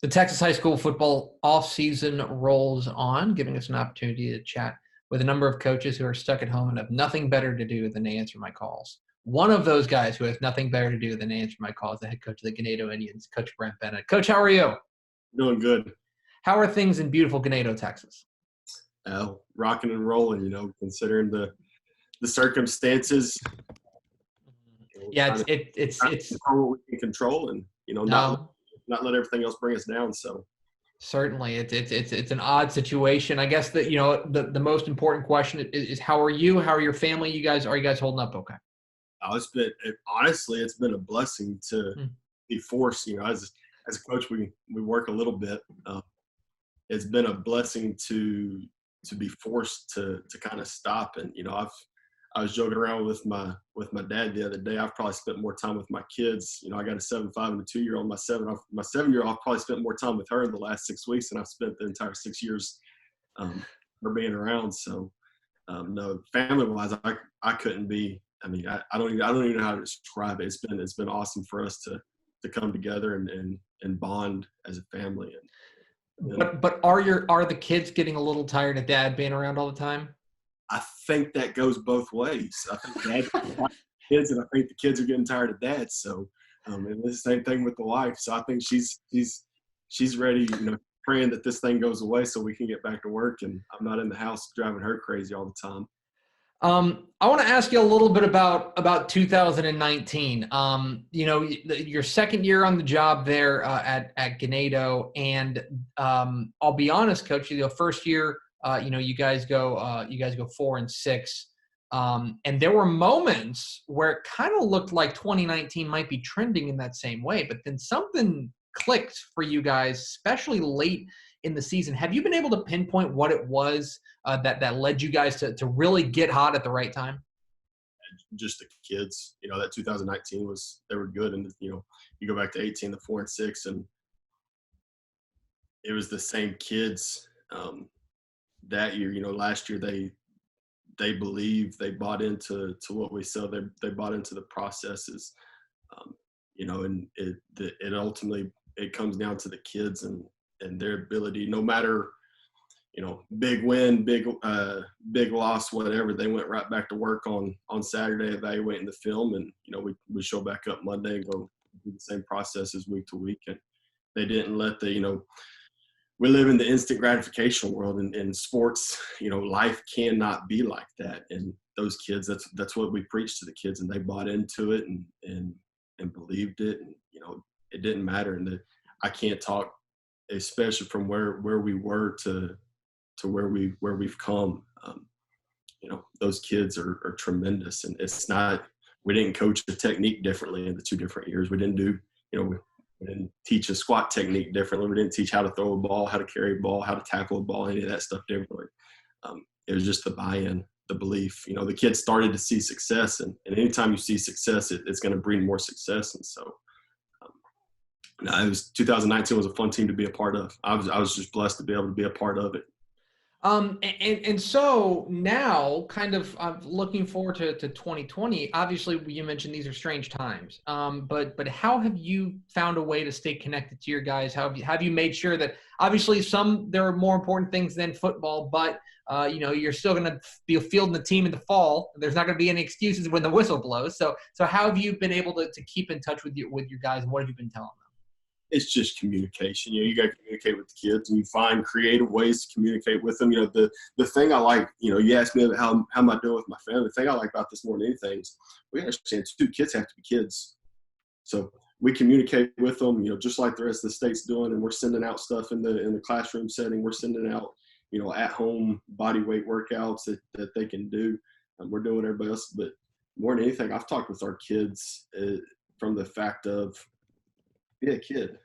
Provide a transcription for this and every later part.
The Texas high school football off-season rolls on, giving us an opportunity to chat with a number of coaches who are stuck at home and have nothing better to do than to answer my calls. One of those guys who has nothing better to do than answer my calls, the head coach of the Ganado Indians, Coach Brent Bennet. Coach, how are you? Doing good. How are things in beautiful Ganado, Texas? Rocking and rolling, considering the circumstances. Yeah, Trying to it's control what we can control, and no, not let everything else bring us down. So certainly it's an odd situation. I guess that the most important question is how are you? How are your family? Are you guys holding up okay? honestly, it's been a blessing to Hmm. be forced. As a coach, we work a little bit. It's been a blessing to be forced to kind of stop. And I was joking around with my dad the other day. I've probably spent more time with my kids. I got a 7'5" and a 2-year-old. My 7-year-old, I've probably spent more time with her in the last 6 weeks than I've spent the entire 6 years her being around. So no, family wise, I couldn't be. I don't even know how to describe it. It's been awesome for us to come together and bond as a family. And But are the kids getting a little tired of dad being around all the time? I think that goes both ways. I think dad's getting tired of kids, and I think the kids are getting tired of dad. So, and it's the same thing with the wife. So I think she's ready, praying that this thing goes away so we can get back to work, and I'm not in the house driving her crazy all the time. I want to ask you a little bit about 2019. Your second year on the job there at Ganado, and I'll be honest, Coach. First year, you guys go 4-6, and there were moments where it kind of looked like 2019 might be trending in that same way, but then something clicked for you guys, especially late in the season. Have you been able to pinpoint what it was that led you guys to really get hot at the right time? Just the kids, that 2019 they were good, and you go back to 18, the 4-6, and it was the same kids that year. Last year they believed, they bought into what we sell. They bought into the processes, and it ultimately it comes down to the kids and their ability. No matter big win, big loss, whatever, they went right back to work on Saturday evaluating the film, and we show back up Monday and go do the same processes week to week. And they didn't let we live in the instant gratification world, and in sports, life cannot be like that. And those kids, that's what we preach to the kids, and they bought into it and believed it. And it didn't matter. And I can't talk, especially from where we were to where we've come. Those kids are tremendous, and it's not. We didn't coach the technique differently in the 2 different years. We didn't do. We didn't teach a squat technique differently. We didn't teach how to throw a ball, how to carry a ball, how to tackle a ball, any of that stuff differently. It was just the buy-in, the belief. The kids started to see success, and anytime you see success, it's going to bring more success. And so, it was 2019 was a fun team to be a part of. I was just blessed to be able to be a part of it. And so now, kind of looking forward to 2020. Obviously, you mentioned these are strange times. But how have you found a way to stay connected to your guys? How have you made sure that obviously there are more important things than football, but you're still going to be fielding the team in the fall. There's not going to be any excuses when the whistle blows. So how have you been able to keep in touch with your guys, and what have you been telling them? It's just communication. You got to communicate with the kids, and you find creative ways to communicate with them. The thing I like, you asked me how am I doing with my family. The thing I like about this more than anything is we understand too, kids have to be kids. So we communicate with them, just like the rest of the state's doing, and we're sending out stuff in the classroom setting. We're sending out, at home body weight workouts that they can do. We're doing everybody else, but more than anything, I've talked with our kids from the fact of, be a kid,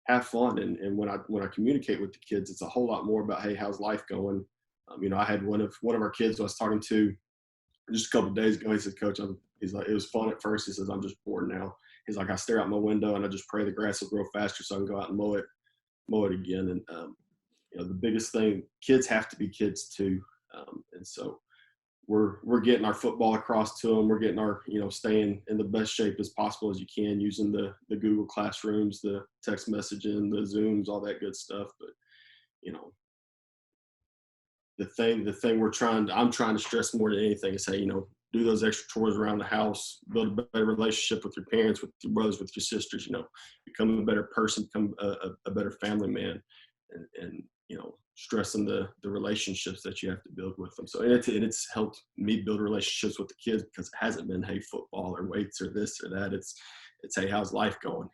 have fun. And when I communicate with the kids, it's a whole lot more about, hey, how's life going? I had one of our kids I was talking to just a couple of days ago. He said, Coach, he's like, it was fun at first. He says, I'm just bored now. He's like, I stare out my window and I just pray the grass will grow faster so I can go out and mow it again. And, the biggest thing, kids have to be kids too. And so we're getting our football across to them. We're getting our, staying in the best shape as possible as you can, using the Google Classrooms, the text messaging, the Zooms, all that good stuff. But, the thing I'm trying to stress more than anything is, hey, do those extra chores around the house, build a better relationship with your parents, with your brothers, with your sisters, become a better person, become a better family man, and stressing the relationships that you have to build with them. So it's helped me build relationships with the kids, because it hasn't been, hey, football or weights or this or that. It's hey, how's life going?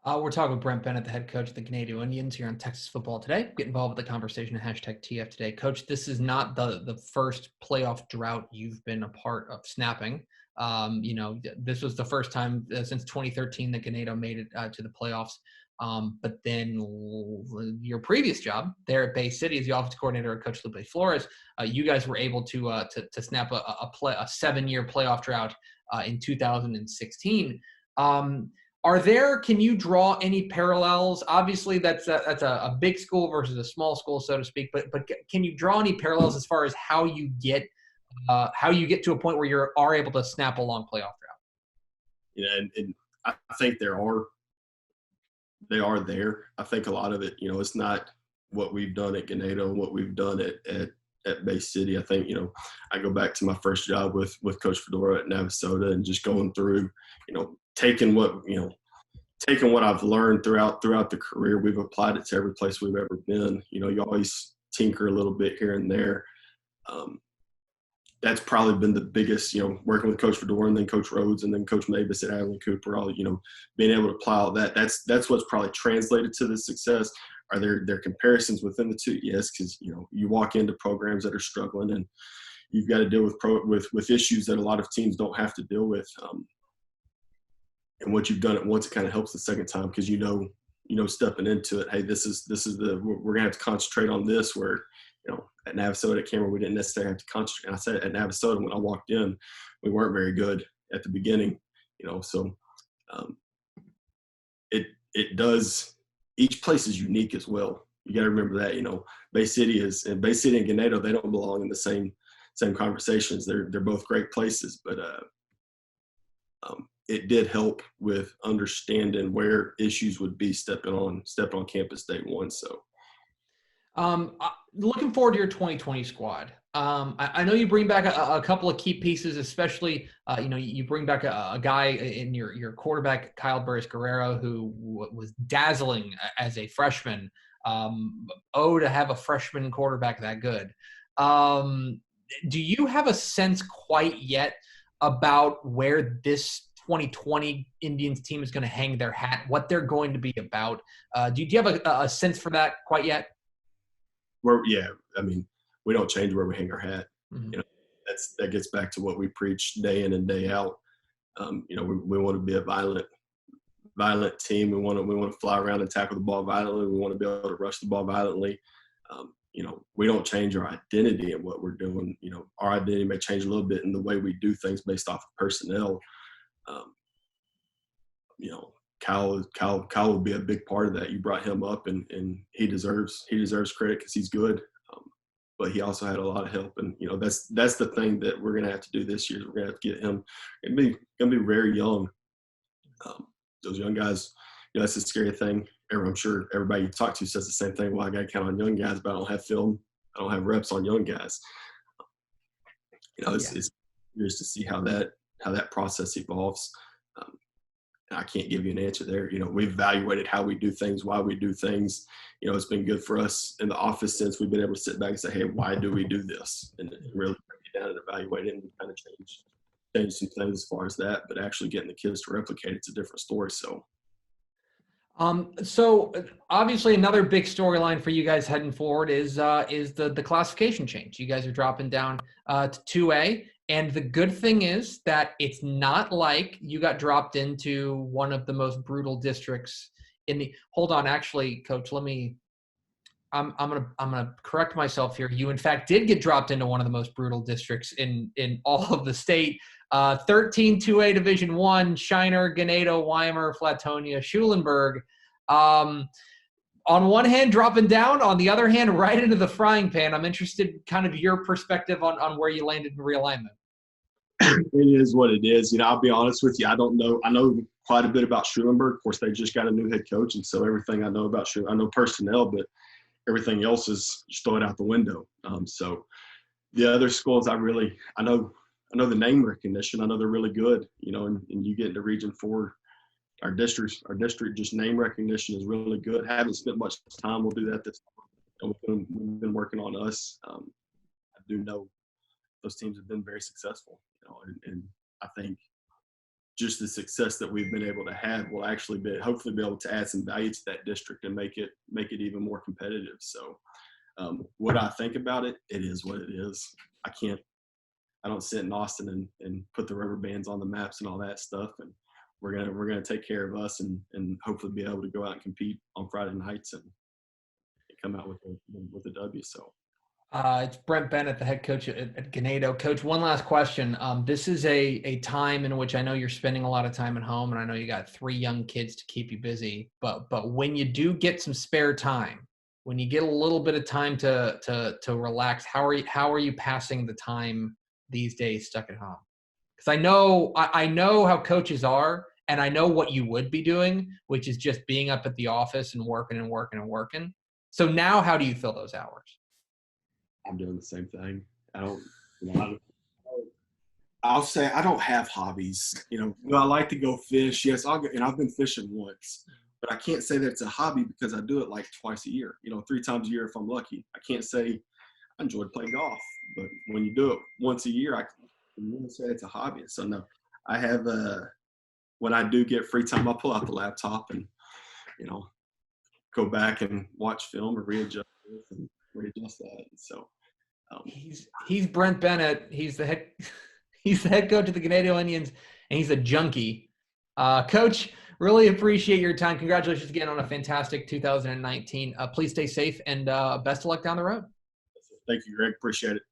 We're talking with Brent Bennet, the head coach of the Ganado Indians here on Texas Football Today. Get involved with the conversation at #TF Today. Coach, this is not the first playoff drought you've been a part of snapping. This was the first time since 2013 that Ganado made it to the playoffs. But then your previous job there at Bay City as the offensive coordinator of Coach Lupe Flores, you guys were able to snap a 7-year playoff drought in 2016. Can you draw any parallels? Obviously, that's a big school versus a small school, so to speak. But can you draw any parallels as far as how you get to a point where you are able to snap a long playoff drought? And I think they are there. I think a lot of it, it's not what we've done at Ganado, what we've done at Bay City. I think, I go back to my first job with Coach Fedora at Navasota, and just going through, taking what I've learned throughout the career. We've applied it to every place we've ever been. You always tinker a little bit here and there. That's probably been the biggest, working with Coach Fedora and then Coach Rhodes and then Coach Mavis at Adeline Cooper, all, being able to apply all that. That's what's probably translated to the success. Are there comparisons within the two? Yes, because, you walk into programs that are struggling, and you've got to deal with issues that a lot of teams don't have to deal with. And once you've done it once, it kind of helps the second time, because stepping into it, hey, we're gonna have to concentrate on this. Where at Navasota, at Cameron, we didn't necessarily have to concentrate. And I said at Navasota, when I walked in, we weren't very good at the beginning. So it does. Each place is unique as well. You got to remember that. Bay City and Ganado, they don't belong in the same conversations. They're both great places, but it did help with understanding where issues would be stepping on campus day one. So, looking forward to your 2020 squad. I know you bring back a couple of key pieces, especially, you bring back a guy in your quarterback, Kyle Burris-Guerrero, who was dazzling as a freshman. To have a freshman quarterback that good. Do you have a sense quite yet about where this 2020 Indians team is going to hang their hat, what they're going to be about? Do you have a sense for that quite yet? We don't change where we hang our hat. Mm-hmm. That gets back to what we preach day in and day out. We want to be a violent team. We want to fly around and tackle the ball violently. We want to be able to rush the ball violently. We don't change our identity in what we're doing. Our identity may change a little bit in the way we do things based off of personnel. Kyle will be a big part of that. You brought him up, and he deserves credit because he's good. But he also had a lot of help, and that's the thing that we're gonna have to do this year. Is we're gonna have to get him. Gonna be very young. Those young guys, that's a scary thing. I'm sure everybody you talk to says the same thing. Well, I got to count on young guys, but I don't have film. I don't have reps on young guys. It's curious to see how that process evolves. I can't give you an answer there. We've evaluated how we do things, why we do things. It's been good for us in the office since we've been able to sit back and say, hey, why do we do this? And really break it down and evaluate it, and kind of change some things as far as that. But actually getting the kids to replicate it's a different story. So. So obviously another big storyline for you guys heading forward is the classification change. You guys are dropping down to 2A. And the good thing is that it's not like you got dropped into one of the most brutal districts in the – hold on, actually, Coach, I'm gonna correct myself here. You, in fact, did get dropped into one of the most brutal districts in all of the state. 13 2A Division I, Shiner, Ganado, Weimar, Flatonia, Schulenburg. on one hand, dropping down, on the other hand, right into the frying pan. I'm interested kind of your perspective on where you landed in realignment. It is what it is. I'll be honest with you. I don't know. I know quite a bit about Schulenburg. Of course, they just got a new head coach, and so everything I know about I know personnel, but everything else is just throw it out the window. So the other schools, I know the name recognition. I know they're really good. And you get into Region 4, our district just name recognition is really good. Haven't spent much time. We'll do that this time. We've been working on us. I do know those teams have been very successful, and I think just the success that we've been able to have will actually hopefully be able to add some value to that district and make it even more competitive. So what I think about it, it is what it is. I don't sit in Austin and put the rubber bands on the maps and all that stuff. And we're gonna take care of us and hopefully be able to go out and compete on Friday nights and come out with a W. So. It's Brent Bennet, the head coach at Ganado. Coach, one last question. This is a time in which I know you're spending a lot of time at home, and I know you got 3 young kids to keep you busy. But when you do get some spare time, when you get a little bit of time to relax, how are you passing the time these days stuck at home? Because I know how coaches are, and I know what you would be doing, which is just being up at the office and working and working and working. So now, how do you fill those hours? I'm doing the same thing. I'll say I don't have hobbies. I like to go fish. Yes, I'll go, and I've been fishing once, but I can't say that it's a hobby because I do it like twice a year. 3 times a year if I'm lucky. I can't say I enjoyed playing golf, but when you do it once a year, I can really say it's a hobby. So no, I have when I do get free time, I'll pull out the laptop and go back and watch film or readjust that. So he's Brent Bennet. He's the head coach of the Ganado Indians, and he's a junkie. Coach, really appreciate your time. Congratulations again on a fantastic 2019. Please stay safe and best of luck down the road. Thank you, Greg. Appreciate it.